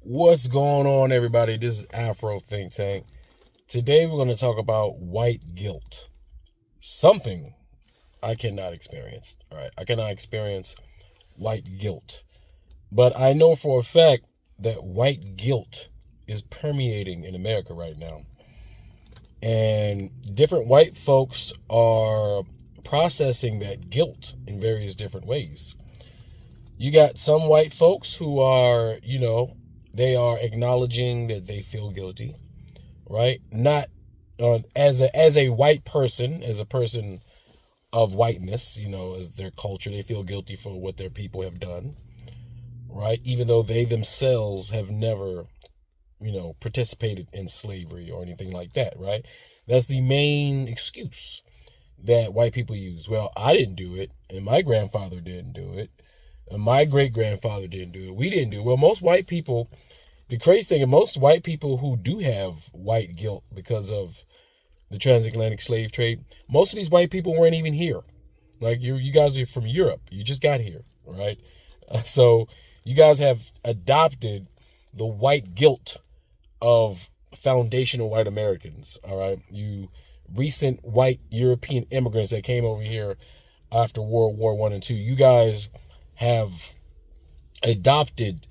What's going on, everybody? This is Afro Think Tank. Today we're going to talk about white guilt. Something I cannot experience. All right, I cannot experience white guilt. But I know for a fact that white guilt is permeating in America right now. And different white folks are processing that guilt in various different ways. You got some white folks who are, they are acknowledging that they feel guilty, right? Not as a white person, as a person of whiteness, as their culture, they feel guilty for what their people have done, right? Even though they themselves have never, participated in slavery or anything like that, right? That's the main excuse that white people use. Well, I didn't do it, and my grandfather didn't do it, and my great-grandfather didn't do it. We didn't do it. Well, most white people, the crazy thing, most white people who do have white guilt because of the transatlantic slave trade, most of these white people weren't even here. Like, you guys are from Europe. You just got here, right? So you guys have adopted the white guilt of foundational white Americans, all right? You recent white European immigrants that came over here after World War I and II, you guys have adopted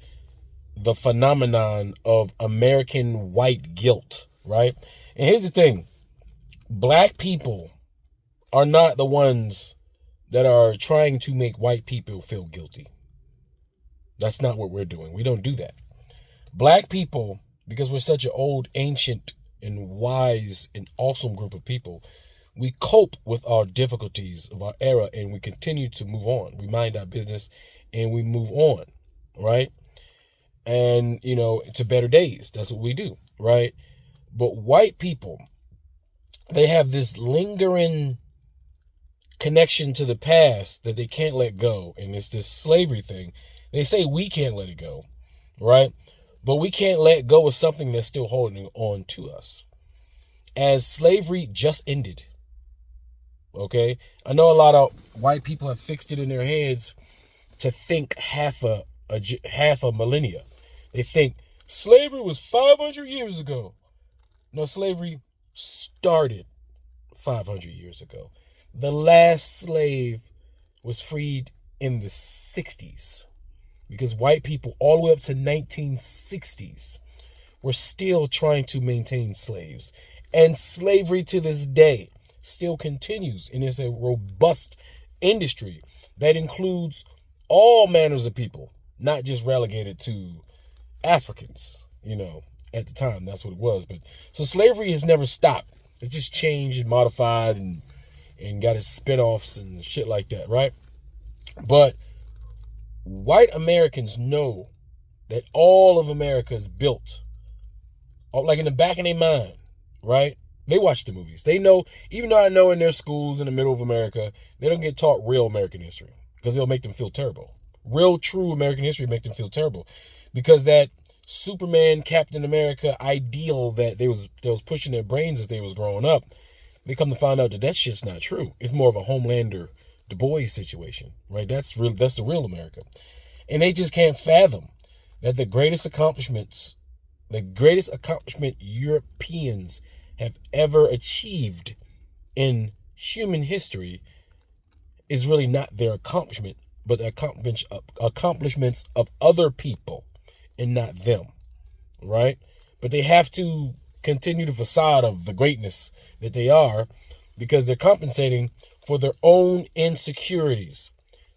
the phenomenon of American white guilt, right? And here's the thing. Black people are not the ones that are trying to make white people feel guilty. That's not what we're doing. We don't do that. Black people, because we're such an old, ancient, and wise and awesome group of people, we cope with our difficulties of our era and we continue to move on. We mind our business and we move on, right? And, to better days. That's what we do, right? But white people, they have this lingering connection to the past that they can't let go. And it's this slavery thing. They say we can't let it go, right? But we can't let go of something that's still holding on to us. As slavery just ended, okay? I know a lot of white people have fixed it in their heads to think half a millennia. They think slavery was 500 years ago. No, slavery started 500 years ago. The last slave was freed in the 60s because white people all the way up to 1960s were still trying to maintain slaves. And slavery to this day still continues, and it's a robust industry that includes all manners of people, not just relegated to Africans, at the time. That's what it was. But so slavery has never stopped. It's just changed and modified and got its spinoffs and shit like that, right? But white Americans know that all of America is built, like in the back of their mind, right? They watch the movies. They know, even though I know in their schools in the middle of America, they don't get taught real American history because it'll make them feel terrible. Real, true American history make them feel terrible because that Superman, Captain America ideal that they was pushing their brains as they was growing up, they come to find out that shit's not true. It's more of a Homelander, Du Bois situation, right? That's real. That's the real America. And they just can't fathom that the greatest accomplishment Europeans have ever achieved in human history is really not their accomplishment, but the accomplishments of other people and not them, right? But they have to continue the facade of the greatness that they are because they're compensating for their own insecurities.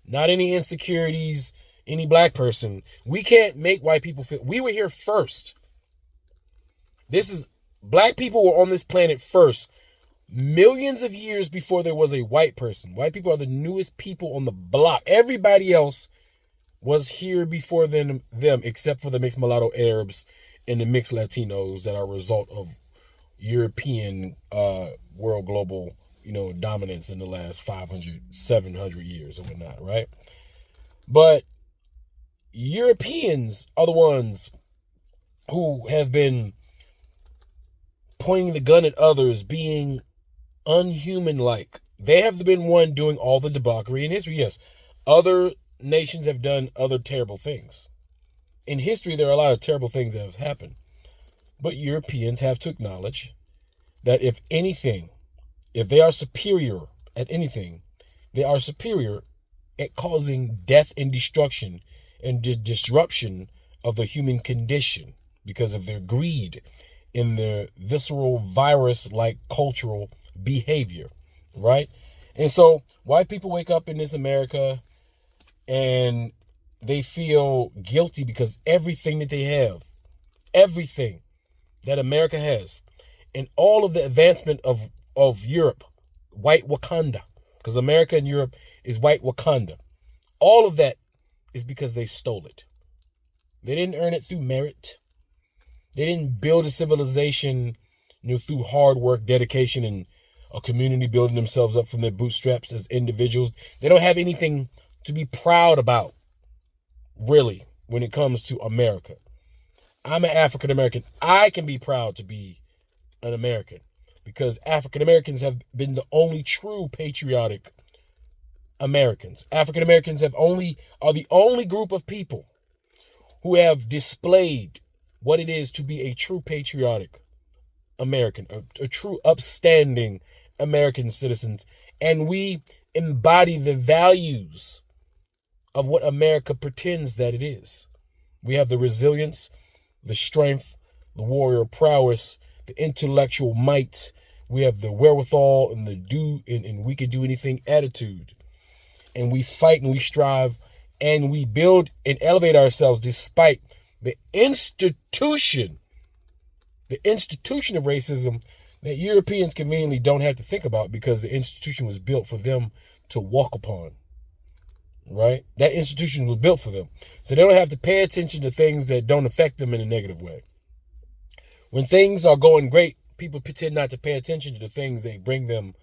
Not any insecurities, any black person. We can't make white people feel. We were here first. Black people were on this planet first, millions of years before there was a white person. White people are the newest people on the block. Everybody else was here before them except for the mixed mulatto Arabs and the mixed Latinos that are a result of European world global, dominance in the last 500, 700 years and whatnot, right? But Europeans are the ones who have been pointing the gun at others, being unhuman-like. They have been one doing all the debauchery in history. Yes, other nations have done other terrible things. in history, there are a lot of terrible things that have happened. But Europeans have to acknowledge that if anything, if they are superior at anything, they are superior at causing death and destruction and disruption of the human condition because of their greed in their visceral virus-like cultural behavior, right? And so white people wake up in this America and they feel guilty because everything that they have, everything that America has, and all of the advancement of Europe, white Wakanda, because America and Europe is white Wakanda. All of that is because they stole it. They didn't earn it through merit. They didn't build a civilization, through hard work, dedication, and a community building themselves up from their bootstraps as individuals. They don't have anything to be proud about, really, when it comes to America. I'm an African American. I can be proud to be an American because African Americans have been the only true patriotic Americans. African Americans are the only group of people who have displayed what it is to be a true patriotic American, a true upstanding American citizens. And we embody the values of what America pretends that it is. We have the resilience, the strength, the warrior prowess, the intellectual might. We have the wherewithal and and we can do anything attitude. And we fight and we strive and we build and elevate ourselves despite the institution of racism that Europeans conveniently don't have to think about because the institution was built for them to walk upon. Right? That institution was built for them. So they don't have to pay attention to things that don't affect them in a negative way. When things are going great, people pretend not to pay attention to the things that bring them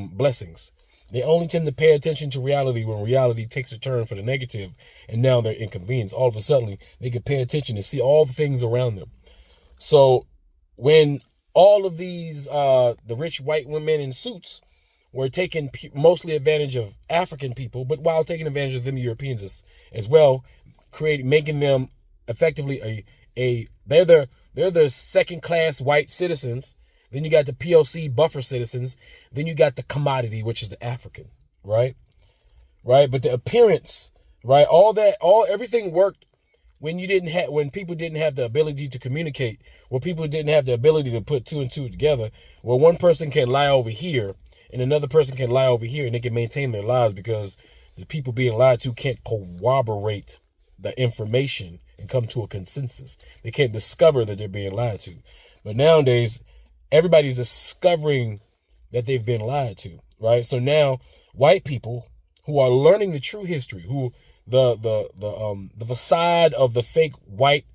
blessings. They only tend to pay attention to reality when reality takes a turn for the negative and now they're inconvenienced. All of a sudden, they can pay attention and see all the things around them. So when all of these, the rich white women in suits were taking mostly advantage of African people, but while taking advantage of them Europeans as well, making them effectively they're the second class white citizens. Then you got the POC buffer citizens. Then you got the commodity, which is the African, right? Right. But the appearance, right? Everything worked when people didn't have the ability to communicate, when people didn't have the ability to put two and two together, where one person can lie over here and another person can lie over here and they can maintain their lives because the people being lied to can't corroborate the information and come to a consensus. They can't discover that they're being lied to. But nowadays, everybody's discovering that they've been lied to, right? So now white people who are learning the true history, who the facade of the fake white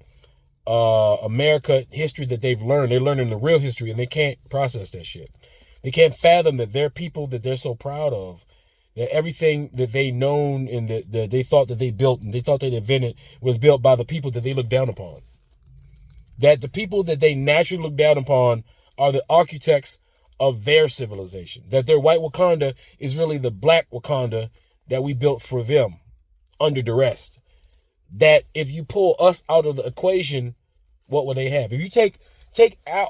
America history that they're learning the real history and they can't process that shit. They can't fathom that they're people that they're so proud of, that everything that they known and that they thought that they built and they thought they invented was built by the people that they look down upon. That the people that they naturally look down upon are the architects of their civilization. That their white Wakanda is really the black Wakanda that we built for them under duress. That if you pull us out of the equation, what will they have? If you take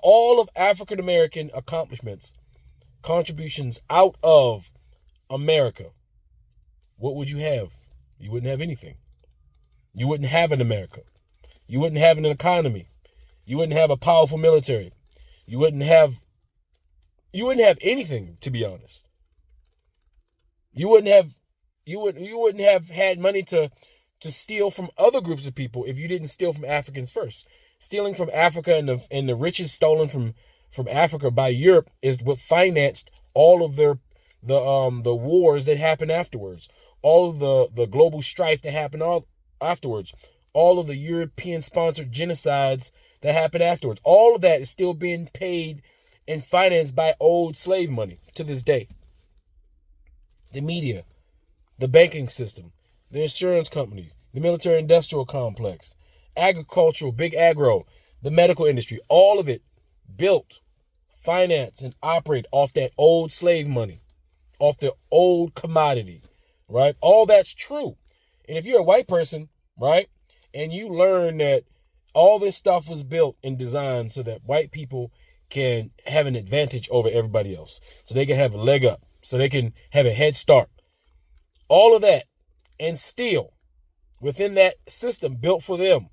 all of African American accomplishments, contributions out of America, what would you have? You wouldn't have anything. You wouldn't have an America. You wouldn't have an economy. You wouldn't have a powerful military. You wouldn't have anything, to be honest. You wouldn't have had money to steal from other groups of people if you didn't steal from Africans first. Stealing from Africa and the riches stolen from Africa by Europe is what financed all of the wars that happened afterwards, all of the global strife that happened afterwards, all of the European-sponsored genocides that happened afterwards. All of that is still being paid and financed by old slave money to this day. The media, the banking system, the insurance companies, the military-industrial complex, agricultural, big agro, the medical industry, all of it built, financed, and operate off that old slave money, off the old commodity, right? All that's true. And if you're a white person, right, and you learn that all this stuff was built and designed so that white people can have an advantage over everybody else, so they can have a leg up, so they can have a head start. All of that, and still, within that system built for them,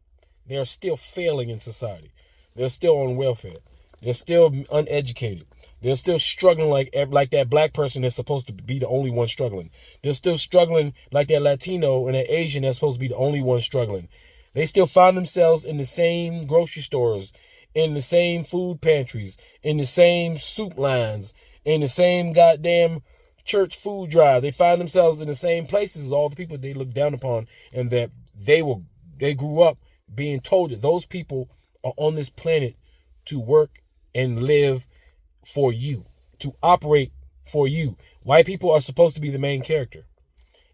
they are still failing in society. They're still on welfare. They're still uneducated. They're still struggling like that black person that's supposed to be the only one struggling. They're still struggling like that Latino and that Asian that's supposed to be the only one struggling. They still find themselves in the same grocery stores, in the same food pantries, in the same soup lines, in the same goddamn church food drive. They find themselves in the same places as all the people they look down upon, and that they grew up being told that those people are on this planet to work and live for you, to operate for you. White people are supposed to be the main character.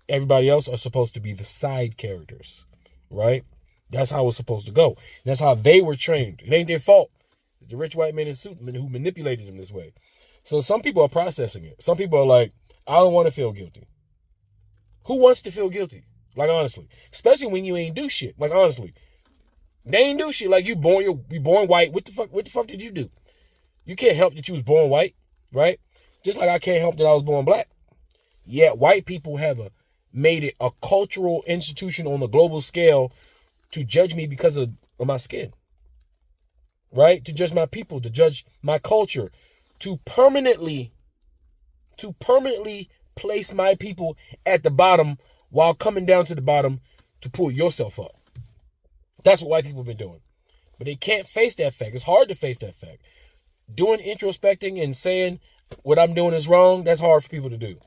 Everybody else are supposed to be the side characters, right? That's how it's supposed to go. That's how they were trained. It ain't their fault. It's the rich white men in suit who manipulated them this way. So some people are processing it. Some people are like, I don't want to feel guilty. Who wants to feel guilty? Like, honestly. Especially when you ain't do shit. Like, honestly. They ain't do shit. Like, you born white. What the fuck did you do? You can't help that you was born white, right? Just like I can't help that I was born black. Yet white people have made it a cultural institution on the global scale to judge me because of my skin, right? To judge my people, to judge my culture, to permanently place my people at the bottom while coming down to the bottom to pull yourself up. That's what white people have been doing. But they can't face that fact. It's hard to face that fact. Doing introspecting and saying what I'm doing is wrong, that's hard for people to do.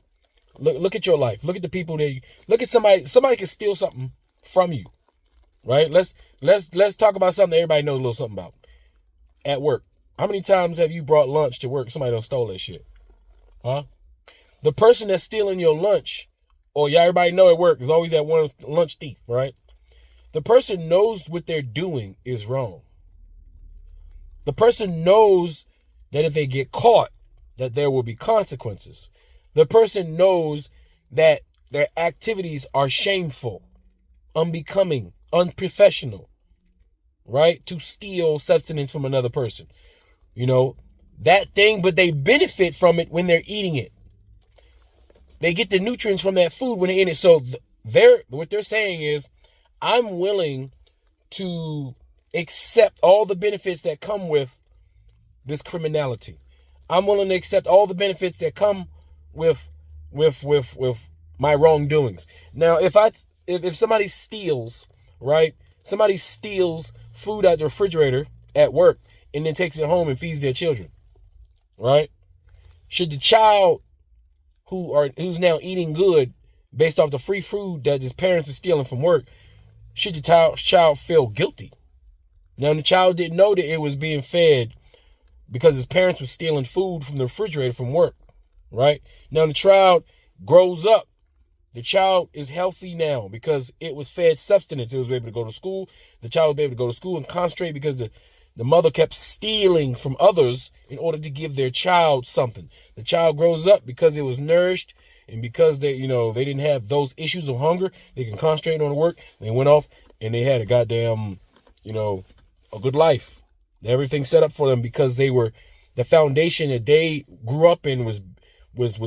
Look at your life. Look at the people that look at somebody can steal something from you. Right? Let's talk about something that everybody knows a little something about. At work. How many times have you brought lunch to work? Somebody done stole that shit. Huh? The person that's stealing your lunch, or everybody know at work, is always that one lunch thief, right? The person knows what they're doing is wrong. The person knows that if they get caught, that there will be consequences. The person knows that their activities are shameful, unbecoming, unprofessional, right? To steal sustenance from another person. You know, that thing, but they benefit from it when they're eating it. They get the nutrients from that food when they're in it. So what they're saying is, I'm willing to accept all the benefits that come with this criminality. I'm willing to accept all the benefits that come with my wrongdoings. Now, if somebody steals, right? Somebody steals food out the refrigerator at work and then takes it home and feeds their children, right? Should the child who's now eating good based off the free food that his parents are stealing from work, should the child feel guilty? Now, the child didn't know that it was being fed because his parents were stealing food from the refrigerator from work, right? Now, the child grows up. The child is healthy now because it was fed sustenance. It was able to go to school. The child was able to go to school and concentrate because the mother kept stealing from others in order to give their child something. The child grows up because it was nourished, and because they didn't have those issues of hunger, they can concentrate on the work. They went off and they had a goddamn, a good life. Everything set up for them because the foundation that they grew up in was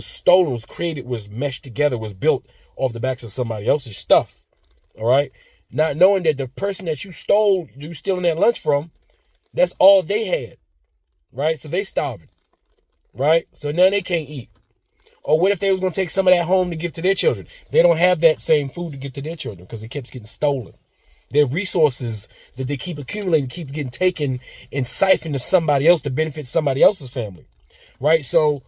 stolen, was created, was meshed together, was built off the backs of somebody else's stuff. All right. Not knowing that the person that you stealing that lunch from, that's all they had. Right. So they starving. Right. So now they can't eat. Or what if they was going to take some of that home to give to their children? They don't have that same food to give to their children because it keeps getting stolen. Their resources that they keep accumulating keeps getting taken and siphoned to somebody else to benefit somebody else's family. Right. So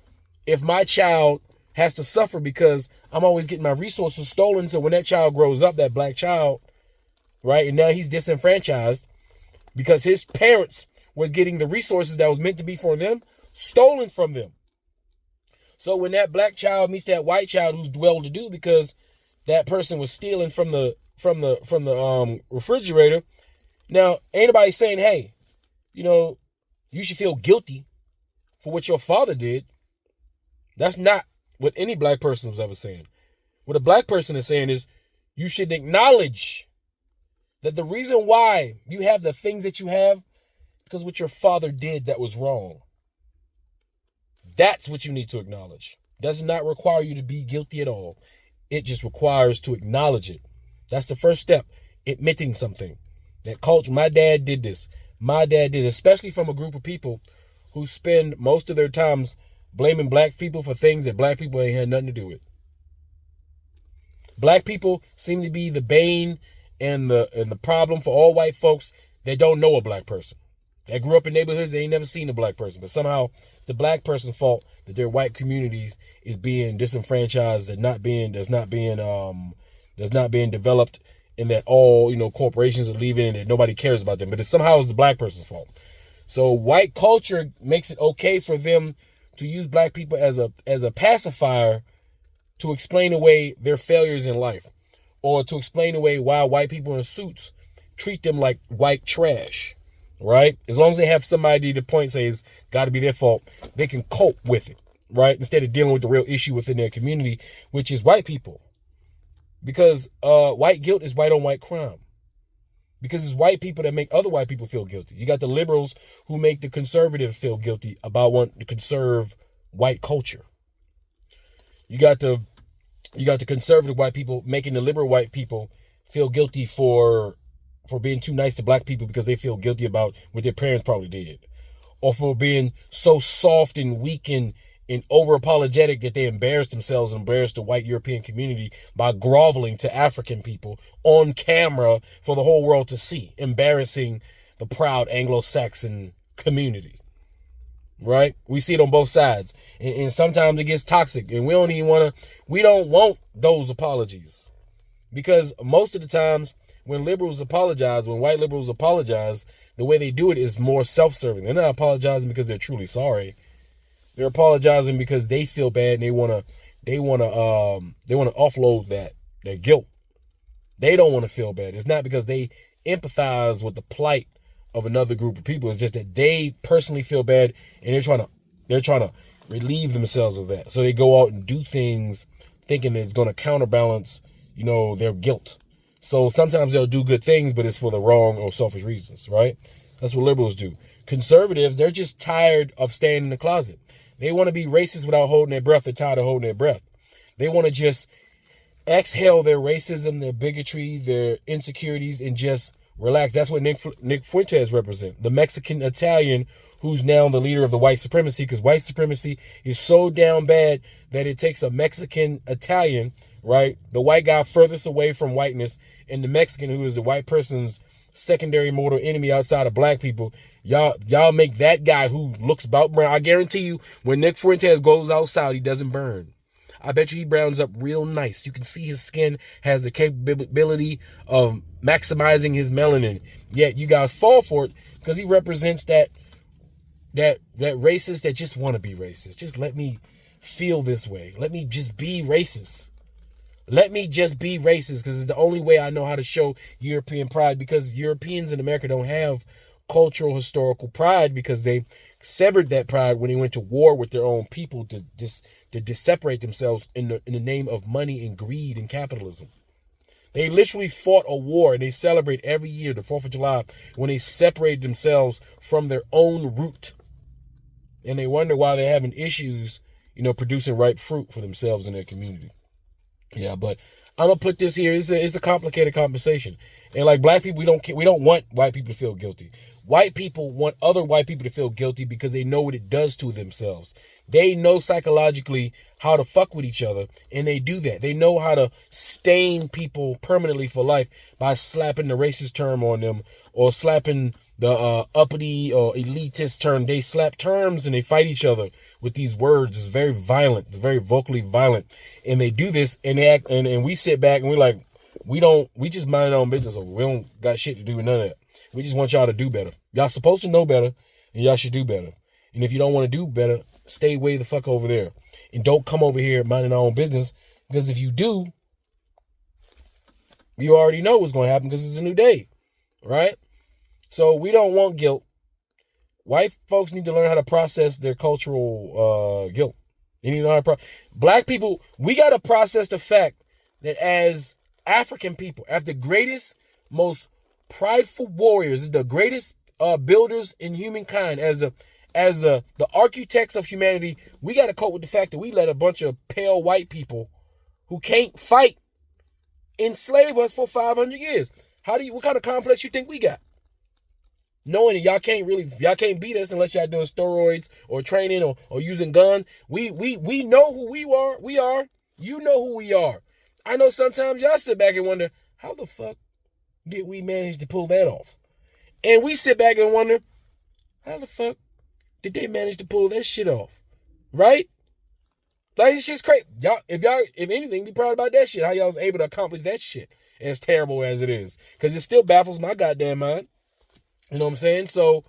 if my child has to suffer because I'm always getting my resources stolen, so when that child grows up, that black child, right, and now he's disenfranchised because his parents was getting the resources that was meant to be for them stolen from them. So when that black child meets that white child who's well-to-do because that person was stealing from the refrigerator, now ain't nobody saying, hey, you should feel guilty for what your father did. That's not what any black person was ever saying. What a black person is saying is you should acknowledge That the reason why you have the things that you have, because what your father did that was wrong. That's what you need to acknowledge. Does not require you to be guilty at all. It just requires to acknowledge it. That's the first step. Admitting something. That culture, my dad did this. My dad did, especially from a group of people who spend most of their times blaming black people for things that black people ain't had nothing to do with. Black people seem to be the bane and the problem for all white folks that don't know a black person. That grew up in neighborhoods they ain't never seen a black person. But somehow it's the black person's fault that their white communities is being disenfranchised, that's not being developed, and that all, corporations are leaving and that nobody cares about them. But it somehow is the black person's fault. So white culture makes it okay for them to use black people as a pacifier to explain away their failures in life, or to explain away why white people in suits treat them like white trash, right? As long as they have somebody to point, say it's got to be their fault, they can cope with it, right? Instead of dealing with the real issue within their community, which is white people. Because white guilt is white on white crime. Because it's white people that make other white people feel guilty. You got the liberals who make the conservative feel guilty about wanting to conserve white culture. You got the conservative white people making the liberal white people feel guilty for being too nice to black people because they feel guilty about what their parents probably did. Or for being so soft and weak and over apologetic that they embarrass themselves and embarrass the white European community by groveling to African people on camera for the whole world to see, embarrassing the proud Anglo-Saxon community. Right? We see it on both sides. And sometimes it gets toxic, and we don't want those apologies. Because most of the times when liberals apologize, when white liberals apologize, the way they do it is more self-serving. They're not apologizing because they're truly sorry. They're apologizing because they feel bad and they want to offload that guilt. They don't want to feel bad. It's not because they empathize with the plight of another group of people. It's just that they personally feel bad and they're trying to relieve themselves of that. So they go out and do things thinking that it's going to counterbalance, their guilt. So sometimes they'll do good things, but it's for the wrong or selfish reasons, right? That's what liberals do. Conservatives, they're just tired of staying in the closet. They want to be racist without holding their breath. They're tired of holding their breath. They want to just exhale their racism, their bigotry, their insecurities, and just relax. That's what Nick Fuentes represents. The Mexican Italian who's now the leader of the white supremacy, because white supremacy is so down bad that it takes a Mexican Italian, right? The white guy furthest away from whiteness, and the Mexican, who is the white person's secondary mortal enemy outside of black people. Y'all make that guy who looks about brown. I guarantee you, when Nick Fuentes goes outside, he doesn't burn. I bet you he browns up real nice. You can see his skin has the capability of maximizing his melanin. Yet you guys fall for it because he represents that racist that just want to be racist. Just let me feel this way. Let me just be racist. Let me just be racist because it's the only way I know how to show European pride, because Europeans in America don't have cultural historical pride because they severed that pride when they went to war with their own people to separate themselves in the name of money and greed and capitalism. They literally fought a war, and they celebrate every year the 4th of July when they separated themselves from their own root. And they wonder why they're having issues, producing ripe fruit for themselves and their community. Yeah, but I'm gonna put this here. It's a complicated conversation, and like black people, we don't want white people to feel guilty. White people want other white people to feel guilty because they know what it does to themselves. They know psychologically how to fuck with each other, and they do that. They know how to stain people permanently for life by slapping the racist term on them or slapping the uppity or elitist term. They slap terms and they fight each other with these words. It's very violent. It's very vocally violent. And they do this and they act, and we sit back and we're like, we just mind our own business. We don't got shit to do with none of that. We just want y'all to do better. Y'all supposed to know better, and y'all should do better. And if you don't want to do better, stay way the fuck over there. And don't come over here minding our own business, because if you do, you already know what's going to happen because it's a new day, right? So we don't want guilt. White folks need to learn how to process their cultural guilt. They need to learn how to Black people, we got to process the fact that as African people, as the greatest, most prideful warriors, is the greatest builders in humankind. As the architects of humanity, we got to cope with the fact that we let a bunch of pale white people who can't fight enslave us for 500 years. What kind of complex you think we got? Knowing that y'all can't beat us unless y'all doing steroids or training or using guns. We know who we are. You know who we are. I know sometimes y'all sit back and wonder, how the fuck did we manage to pull that off? And we sit back and wonder, how the fuck did they manage to pull that shit off? Right? Like, this shit's crazy. If anything, be proud about that shit. How y'all was able to accomplish that shit, as terrible as it is. Because it still baffles my goddamn mind. You know what I'm saying? So,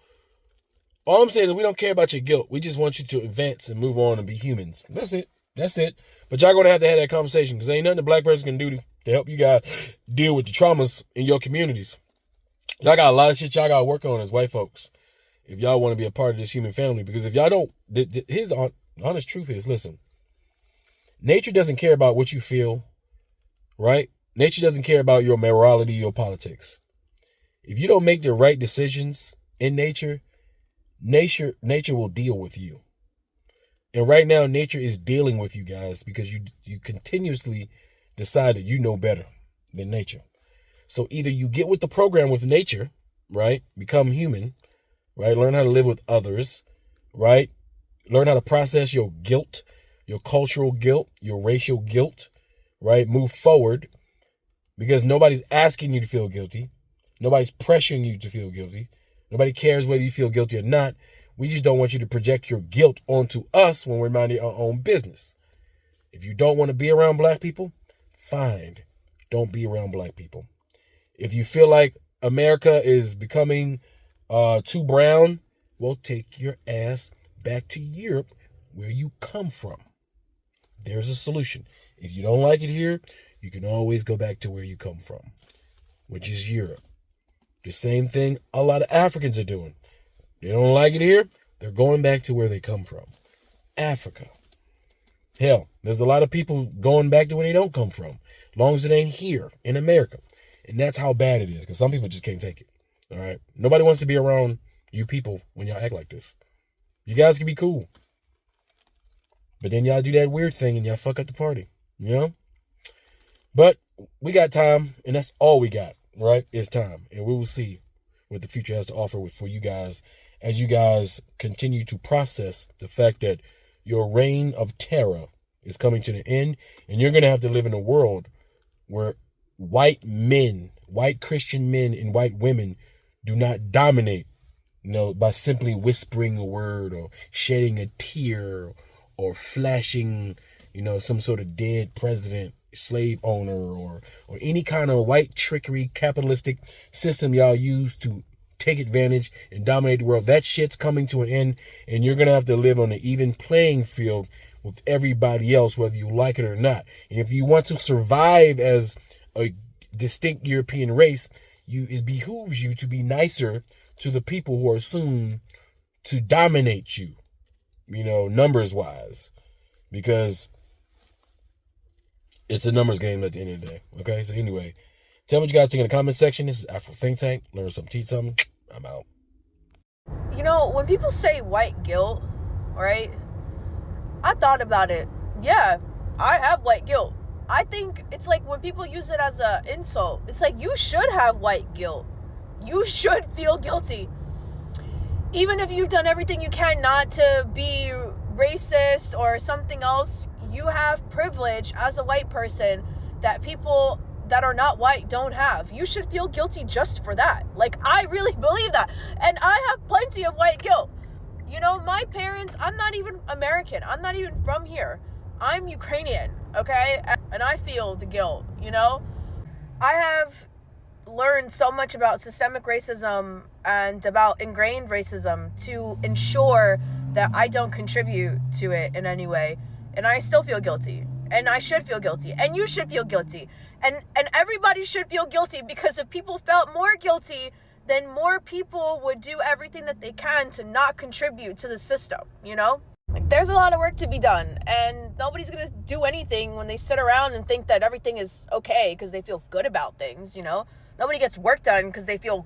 all I'm saying is we don't care about your guilt. We just want you to advance and move on and be humans. That's it. But y'all going to have that conversation, because ain't nothing a black person can do to help you guys deal with the traumas in your communities. Y'all got a lot of shit y'all got to work on as white folks if y'all want to be a part of this human family. Because if y'all don't, here's the honest truth is, listen, nature doesn't care about what you feel, right? Nature doesn't care about your morality, your politics. If you don't make the right decisions in nature will deal with you. And right now, nature is dealing with you guys because you continuously decide that you know better than nature. So either you get with the program with nature, right? Become human, right? Learn how to live with others, right? Learn how to process your guilt, your cultural guilt, your racial guilt, right? Move forward, because nobody's asking you to feel guilty. Nobody's pressuring you to feel guilty. Nobody cares whether you feel guilty or not. We just don't want you to project your guilt onto us when we're minding our own business. If you don't want to be around black people, fine. Don't be around black people. If you feel like America is becoming too brown, well, take your ass back to Europe where you come from. There's a solution. If you don't like it here, you can always go back to where you come from, which is Europe. The same thing a lot of Africans are doing. They don't like it here, they're going back to where they come from. Africa. Hell, there's a lot of people going back to where they don't come from, as long as it ain't here in America. And that's how bad it is, because some people just can't take it. All right? Nobody wants to be around you people when y'all act like this. You guys can be cool, but then y'all do that weird thing and y'all fuck up the party, you know? But we got time, and that's all we got, right? It's time. And we will see what the future has to offer for you guys as you guys continue to process the fact that your reign of terror is coming to the end, and you're going to have to live in a world where white men, white Christian men and white women do not dominate, by simply whispering a word or shedding a tear or flashing, some sort of dead president, slave owner, or any kind of white trickery capitalistic system y'all use to take advantage and dominate the world. That shit's coming to an end, and you're going to have to live on an even playing field with everybody else, whether you like it or not. And if you want to survive as a distinct European race, it behooves you to be nicer to the people who are soon to dominate you, numbers wise, because it's a numbers game at the end of the day. Okay, so anyway, tell me what you guys think in the comment section. This is Afro Think Tank. Learn something, teach something. I'm out. When people say white guilt, right? I thought about it. Yeah, I have white guilt. I think it's like when people use it as an insult. It's like, you should have white guilt. You should feel guilty. Even if you've done everything you can not to be racist or something else, you have privilege as a white person that people that are not white don't have. You should feel guilty just for that. Like, I really believe that. And I have plenty of white guilt. My parents, I'm not even American. I'm not even from here. I'm Ukrainian, okay? And I feel the guilt, I have learned so much about systemic racism and about ingrained racism to ensure that I don't contribute to it in any way. And I still feel guilty. And I should feel guilty. And you should feel guilty. And everybody should feel guilty, because if people felt more guilty, then more people would do everything that they can to not contribute to the system, Like, there's a lot of work to be done, and nobody's going to do anything when they sit around and think that everything is okay because they feel good about things, Nobody gets work done because they feel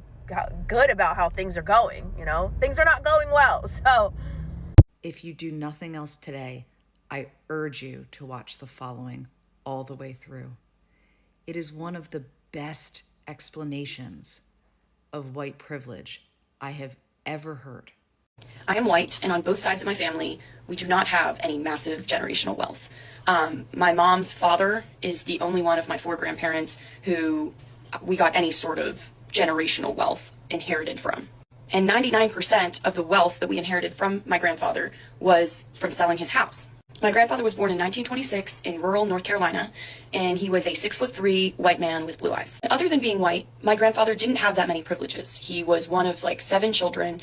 good about how things are going, you know? Things are not going well, so. If you do nothing else today, I urge you to watch the following all the way through. It is one of the best explanations of white privilege I have ever heard. I am white, and on both sides of my family, we do not have any massive generational wealth. My mom's father is the only one of my 4 grandparents who we got any sort of generational wealth inherited from. And 99% of the wealth that we inherited from my grandfather was from selling his house. My grandfather was born in 1926 in rural North Carolina, and he was a 6'3" white man with blue eyes. Other than being white, my grandfather didn't have that many privileges. He was one of like 7 children.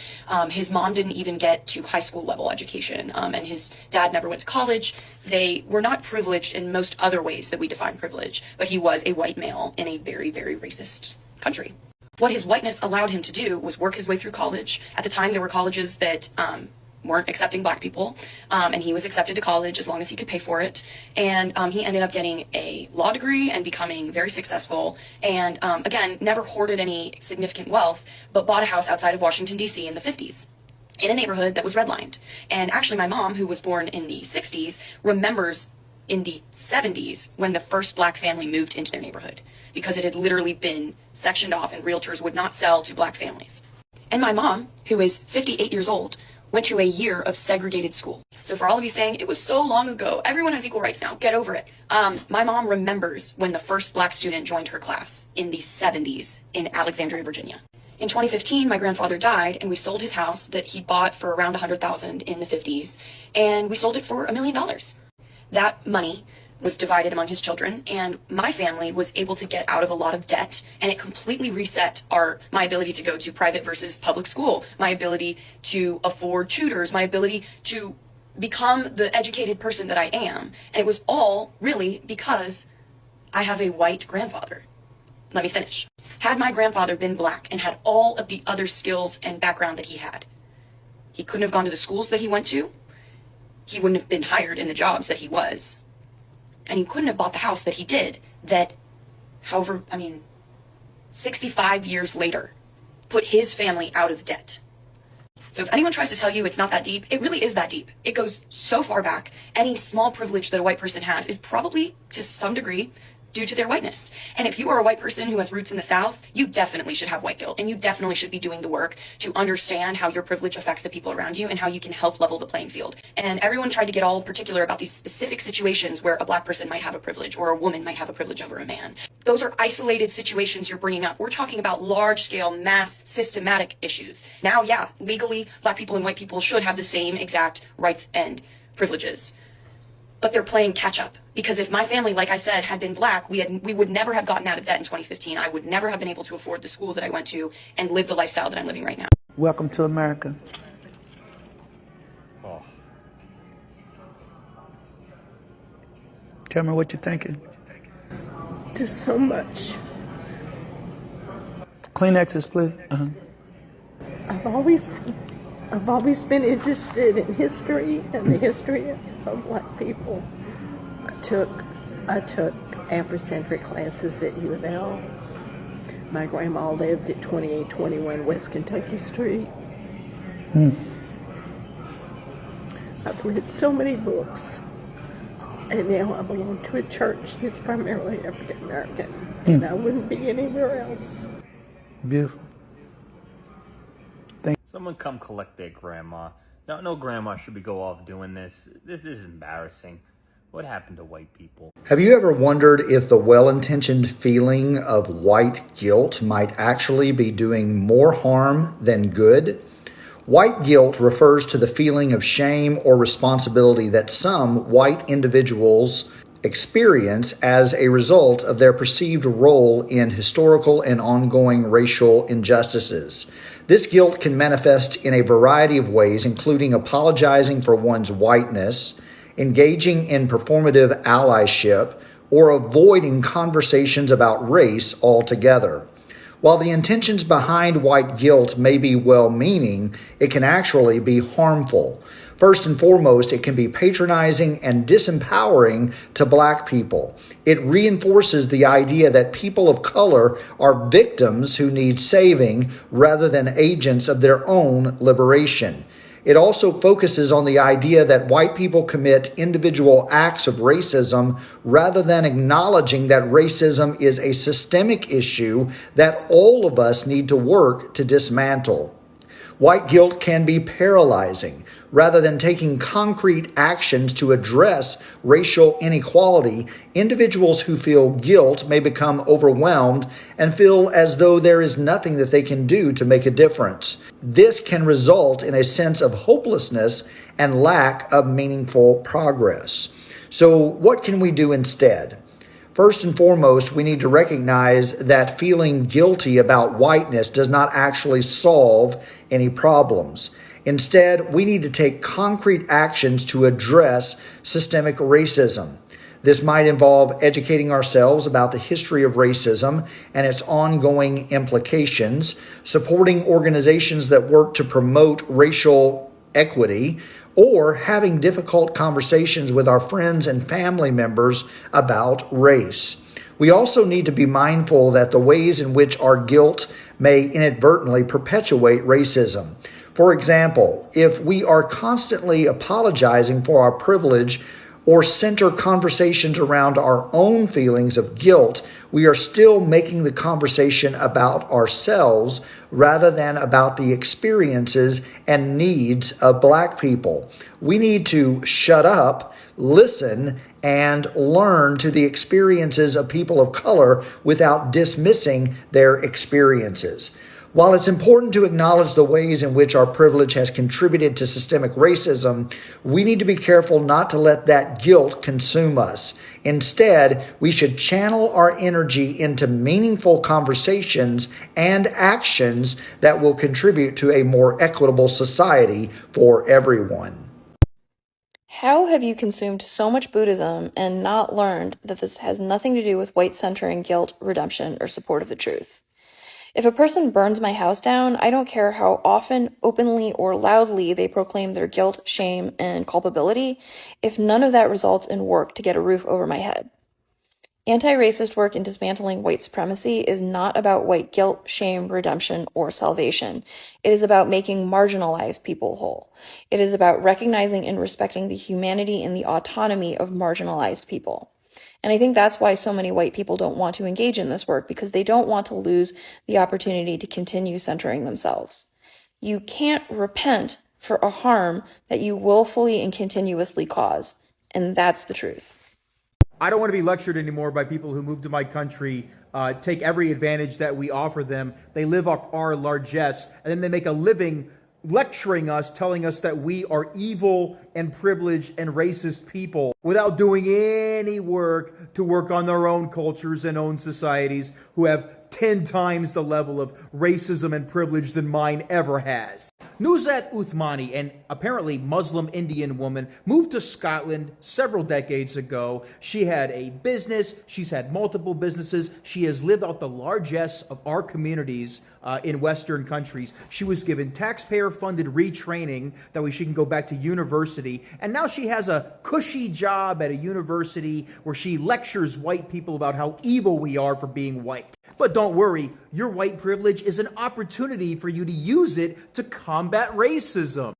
His mom didn't even get to high school level education, and his dad never went to college. They were not privileged in most other ways that we define privilege, but he was a white male in a very, very racist country. What his whiteness allowed him to do was work his way through college. At the time, there were colleges that weren't accepting black people, and he was accepted to college as long as he could pay for it. And he ended up getting a law degree and becoming very successful, and again, never hoarded any significant wealth, but bought a house outside of Washington, D.C. in the 50s. In a neighborhood that was redlined. And actually my mom, who was born in the 60s, remembers in the 70s when the first black family moved into their neighborhood, because it had literally been sectioned off and realtors would not sell to black families. And my mom, who is 58 years old, went to a year of segregated school. So for all of you saying it was so long ago, everyone has equal rights now, get over it. My mom remembers when the first black student joined her class in the 70s in Alexandria, Virginia. In 2015, my grandfather died, and we sold his house that he bought for around $100,000 in the 50s, and we sold it for $1 million. That money was divided among his children, and my family was able to get out of a lot of debt, and it completely reset my ability to go to private versus public school, my ability to afford tutors, my ability to become the educated person that I am. And it was all really because I have a white grandfather. Let me finish. Had my grandfather been black and had all of the other skills and background that he had, he couldn't have gone to the schools that he went to, he wouldn't have been hired in the jobs that he was, and he couldn't have bought the house that he did, that, 65 years later, put his family out of debt. So if anyone tries to tell you it's not that deep, it really is that deep. It goes so far back. Any small privilege that a white person has is probably, to some degree, due to their whiteness. And if you are a white person who has roots in the South, you definitely should have white guilt, and you definitely should be doing the work to understand how your privilege affects the people around you and how you can help level the playing field. And everyone tried to get all particular about these specific situations where a black person might have a privilege or a woman might have a privilege over a man. Those are isolated situations you're bringing up. We're talking about large-scale, mass, systematic issues. Now, yeah, legally, black people and white people should have the same exact rights and privileges. But they're playing catch up, because if my family, like I said, had been black, we would never have gotten out of debt in 2015. I would never have been able to afford the school that I went to and live the lifestyle that I'm living right now. Welcome to America. Oh. Tell me what you're thinking. Just so much. Kleenexes, please. I've always been interested in history and the history of black people. I took Afrocentric classes at U of L. My grandma lived at 2821 West Kentucky Street. I've read so many books, and now I belong to a church that's primarily African American, and I wouldn't be anywhere else. Beautiful. Someone come collect their grandma. No grandma should be go off doing this. This is embarrassing. What happened to white people? Have you ever wondered if the well-intentioned feeling of white guilt might actually be doing more harm than good? White guilt refers to the feeling of shame or responsibility that some white individuals experience as a result of their perceived role in historical and ongoing racial injustices. This guilt can manifest in a variety of ways, including apologizing for one's whiteness, engaging in performative allyship, or avoiding conversations about race altogether. While the intentions behind white guilt may be well-meaning, it can actually be harmful. First and foremost, it can be patronizing and disempowering to Black people. It reinforces the idea that people of color are victims who need saving rather than agents of their own liberation. It also focuses on the idea that white people commit individual acts of racism rather than acknowledging that racism is a systemic issue that all of us need to work to dismantle. White guilt can be paralyzing. Rather than taking concrete actions to address racial inequality, individuals who feel guilt may become overwhelmed and feel as though there is nothing that they can do to make a difference. This can result in a sense of hopelessness and lack of meaningful progress. So, what can we do instead? First and foremost, we need to recognize that feeling guilty about whiteness does not actually solve any problems. Instead, we need to take concrete actions to address systemic racism. This might involve educating ourselves about the history of racism and its ongoing implications, supporting organizations that work to promote racial equity, or having difficult conversations with our friends and family members about race. We also need to be mindful that the ways in which our guilt may inadvertently perpetuate racism. For example, if we are constantly apologizing for our privilege or center conversations around our own feelings of guilt, we are still making the conversation about ourselves rather than about the experiences and needs of Black people. We need to shut up, listen, and learn to the experiences of people of color without dismissing their experiences. While it's important to acknowledge the ways in which our privilege has contributed to systemic racism, we need to be careful not to let that guilt consume us. Instead, we should channel our energy into meaningful conversations and actions that will contribute to a more equitable society for everyone. How have you consumed so much Buddhism and not learned that this has nothing to do with white centering, guilt, redemption, or support of the truth? If a person burns my house down, I don't care how often, openly, or loudly they proclaim their guilt, shame, and culpability, if none of that results in work to get a roof over my head. Anti-racist work in dismantling white supremacy is not about white guilt, shame, redemption, or salvation. It is about making marginalized people whole. It is about recognizing and respecting the humanity and the autonomy of marginalized people. And I think that's why so many white people don't want to engage in this work, because they don't want to lose the opportunity to continue centering themselves. You can't repent for a harm that you willfully and continuously cause, and that's the truth. I don't want to be lectured anymore by people who move to my country, take every advantage that we offer them. They live off our largesse, and then they make a living lecturing us, telling us that we are evil and privileged and racist people without doing any work to work on their own cultures and own societies, who have 10 times the level of racism and privilege than mine ever has. Nuzhat Uthmani, an apparently Muslim Indian woman, moved to Scotland several decades ago. She had a business. She's had multiple businesses. She has lived out the largesse of our communities in Western countries. She was given taxpayer-funded retraining. That way she can go back to university. And now she has a cushy job at a university where she lectures white people about how evil we are for being white. But don't worry, your white privilege is an opportunity for you to use it to combat racism.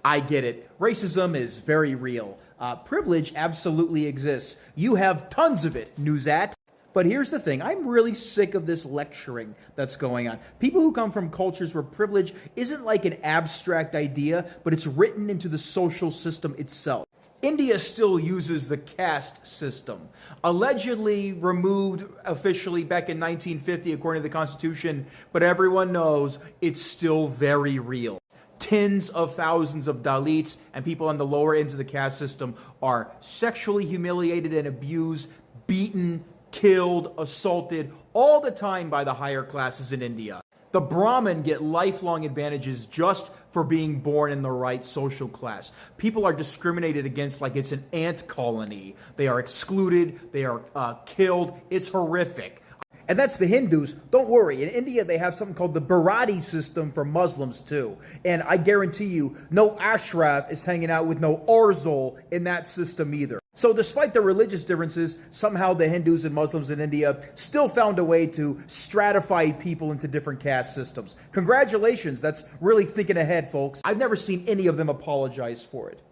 I get it. Racism is very real. Privilege absolutely exists. You have tons of it, Nuzhat. But here's the thing. I'm really sick of this lecturing that's going on. People who come from cultures where privilege isn't like an abstract idea, but it's written into the social system itself. India still uses the caste system, allegedly removed officially back in 1950 according to the Constitution, but everyone knows it's still very real. Tens of thousands of Dalits and people on the lower ends of the caste system are sexually humiliated and abused, beaten, killed, assaulted all the time by the higher classes in India. The Brahmin get lifelong advantages just for being born in the right social class. People are discriminated against like it's an ant colony. They are excluded. They are killed. It's horrific. And that's the Hindus. Don't worry. In India, they have something called the Bharati system for Muslims too. And I guarantee you, no Ashraf is hanging out with no Arzul in that system either. So despite the religious differences, somehow the Hindus and Muslims in India still found a way to stratify people into different caste systems. Congratulations. That's really thinking ahead, folks. I've never seen any of them apologize for it.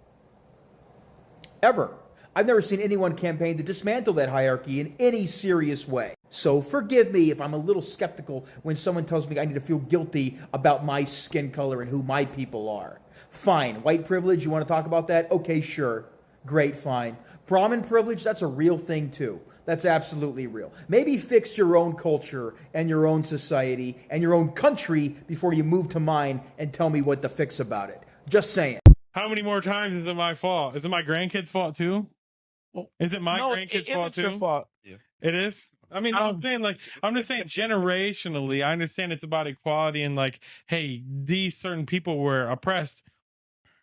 Ever. I've never seen anyone campaign to dismantle that hierarchy in any serious way. So forgive me if I'm a little skeptical when someone tells me I need to feel guilty about my skin color and who my people are. Fine. White privilege, you want to talk about that? Okay, sure. Great, fine. Brahmin privilege, that's a real thing too. That's absolutely real. Maybe fix your own culture and your own society and your own country before you move to mine and tell me what to fix about it. Just saying. How many more times is it my fault? Is it my grandkids' fault too? Is it my grandkids' fault too? Your fault. Yeah. It is. I mean, I'm saying I'm just saying generationally. I understand it's about equality and like, hey, these certain people were oppressed.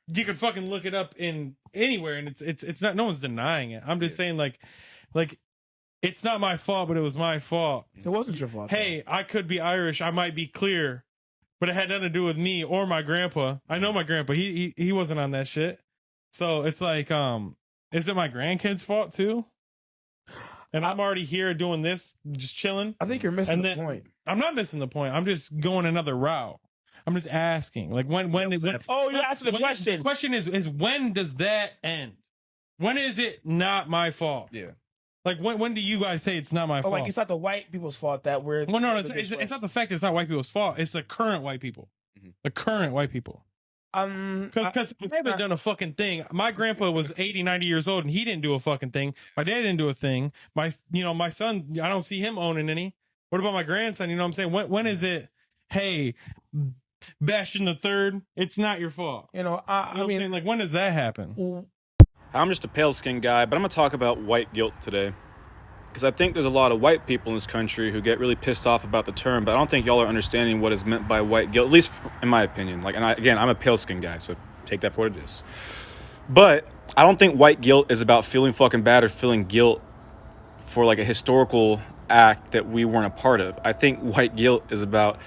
You could fucking look it up in anywhere, and it's not. No one's denying it. I'm just saying like, it's not my fault, but it was my fault. It wasn't your fault. Hey, I could be Irish. I might be clear, but it had nothing to do with me or my grandpa. I know my grandpa. He wasn't on that shit. So it's like, is it my grandkids' fault too? And I'm already here doing this, just chilling. I think you're missing the point. I'm not missing the point. I'm just going another route. I'm just asking, like when oh, you're asking the question. The question is when does that end? When is it not my fault? Yeah. Like when do you guys say it's not my fault? Like it's not the white people's fault that we're. Well, no, it's not the fact that it's not white people's fault. It's the current white people. The current white people. Because they've done a fucking thing. My grandpa was 80, 90 years old, and he didn't do a fucking thing. My dad didn't do a thing. My son, I don't see him owning any. What about my grandson? You know what I'm saying? When is it? Hey, Bastion the Third, it's not your fault. I mean, like when does that happen? I'm just a pale-skinned guy, but I'm gonna talk about white guilt today. Because I think there's a lot of white people in this country who get really pissed off about the term, but I don't think y'all are understanding what is meant by white guilt, at least in my opinion. Again, I'm a pale-skinned guy, so take that for what it is. But I don't think white guilt is about feeling fucking bad or feeling guilt for like a historical act that we weren't a part of. I think white guilt is about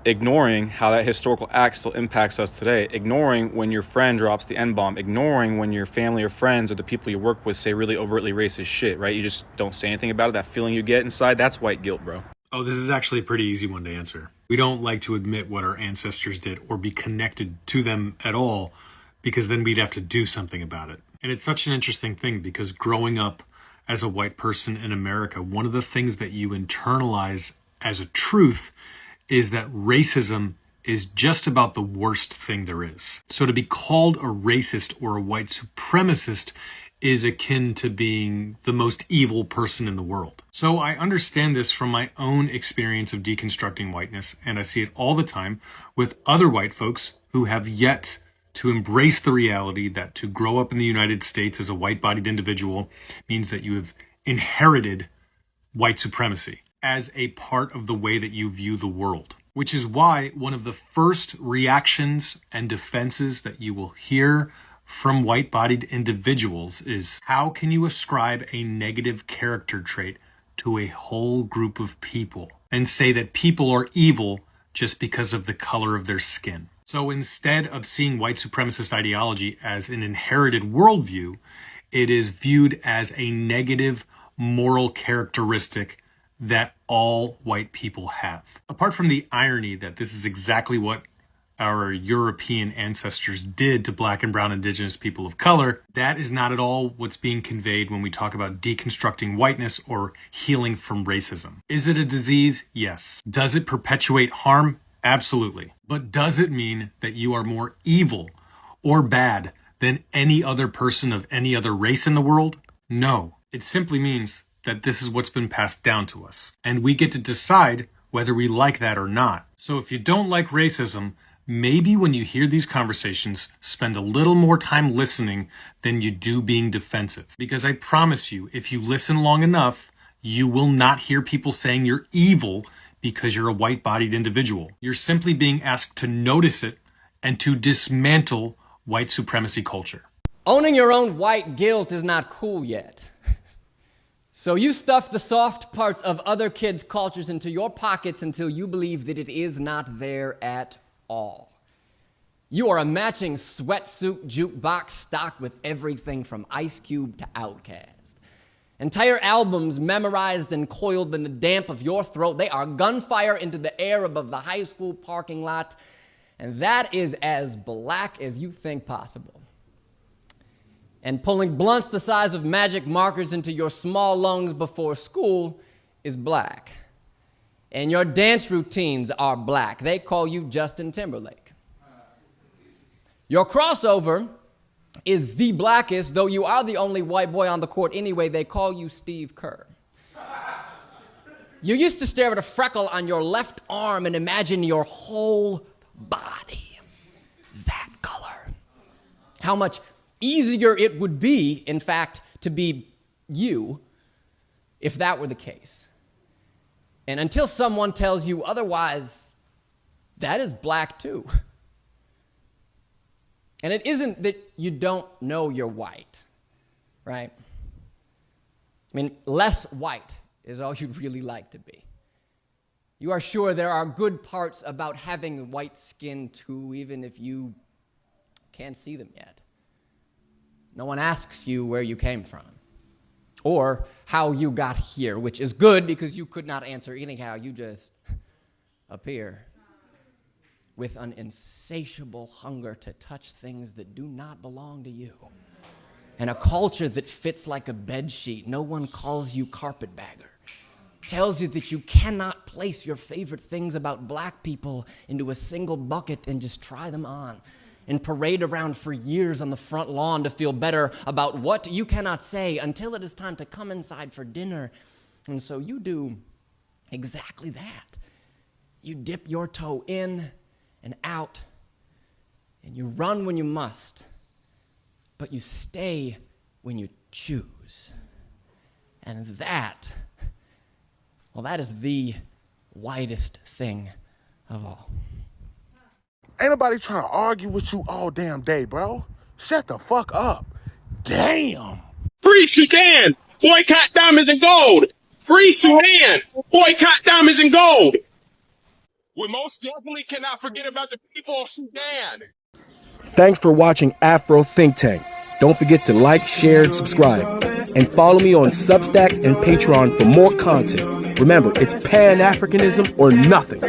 ignoring how that historical act still impacts us today, ignoring when your friend drops the N-bomb, ignoring when your family or friends or the people you work with say really overtly racist shit, right? You just don't say anything about it. That feeling you get inside, that's white guilt, bro. Oh, this is actually a pretty easy one to answer. We don't like to admit what our ancestors did or be connected to them at all, because then we'd have to do something about it. And it's such an interesting thing because growing up as a white person in America, one of the things that you internalize as a truth is that racism is just about the worst thing there is. So to be called a racist or a white supremacist is akin to being the most evil person in the world. So I understand this from my own experience of deconstructing whiteness, and I see it all the time with other white folks who have yet to embrace the reality that to grow up in the United States as a white-bodied individual means that you have inherited white supremacy as a part of the way that you view the world. Which is why one of the first reactions and defenses that you will hear from white-bodied individuals is, how can you ascribe a negative character trait to a whole group of people and say that people are evil just because of the color of their skin? So instead of seeing white supremacist ideology as an inherited worldview, it is viewed as a negative moral characteristic that all white people have. Apart from the irony that this is exactly what our European ancestors did to black and brown indigenous people of color, that is not at all what's being conveyed when we talk about deconstructing whiteness or healing from racism. Is it a disease? Yes. Does it perpetuate harm? Absolutely. But does it mean that you are more evil or bad than any other person of any other race in the world? No. It simply means that this is what's been passed down to us. And we get to decide whether we like that or not. So if you don't like racism, maybe when you hear these conversations, spend a little more time listening than you do being defensive. Because I promise you, if you listen long enough, you will not hear people saying you're evil because you're a white-bodied individual. You're simply being asked to notice it and to dismantle white supremacy culture. Owning your own white guilt is not cool yet. So you stuff the soft parts of other kids' cultures into your pockets until you believe that it is not there at all. You are a matching sweatsuit jukebox stocked with everything from Ice Cube to Outkast. Entire albums memorized and coiled in the damp of your throat. They are gunfire into the air above the high school parking lot. And that is as black as you think possible. And pulling blunts the size of magic markers into your small lungs before school is black. And your dance routines are black. They call you Justin Timberlake. Your crossover is the blackest, though you are the only white boy on the court anyway. They call you Steve Kerr. You used to stare at a freckle on your left arm and imagine your whole body that color. How much easier it would be, in fact, to be you if that were the case. And until someone tells you otherwise, that is black too. And it isn't that you don't know you're white, right? I mean, less white is all you'd really like to be. You are sure there are good parts about having white skin too, even if you can't see them yet. No one asks you where you came from or how you got here, which is good because you could not answer anyhow. You just appear with an insatiable hunger to touch things that do not belong to you. And a culture that fits like a bedsheet. No one calls you carpetbagger. Tells you that you cannot place your favorite things about black people into a single bucket and just try them on. And parade around for years on the front lawn to feel better about what you cannot say until it is time to come inside for dinner. And so you do exactly that. You dip your toe in and out, and you run when you must, but you stay when you choose. And that, well, that is the whitest thing of all. Ain't nobody trying to argue with you all damn day, bro. Shut the fuck up. Damn. Free Sudan! Boycott diamonds and gold! Free Sudan! Boycott diamonds and gold! We most definitely cannot forget about the people of Sudan. Thanks for watching Afro Think Tank. Don't forget to like, share, and subscribe. And follow me on Substack and Patreon for more content. Remember, it's Pan-Africanism or nothing.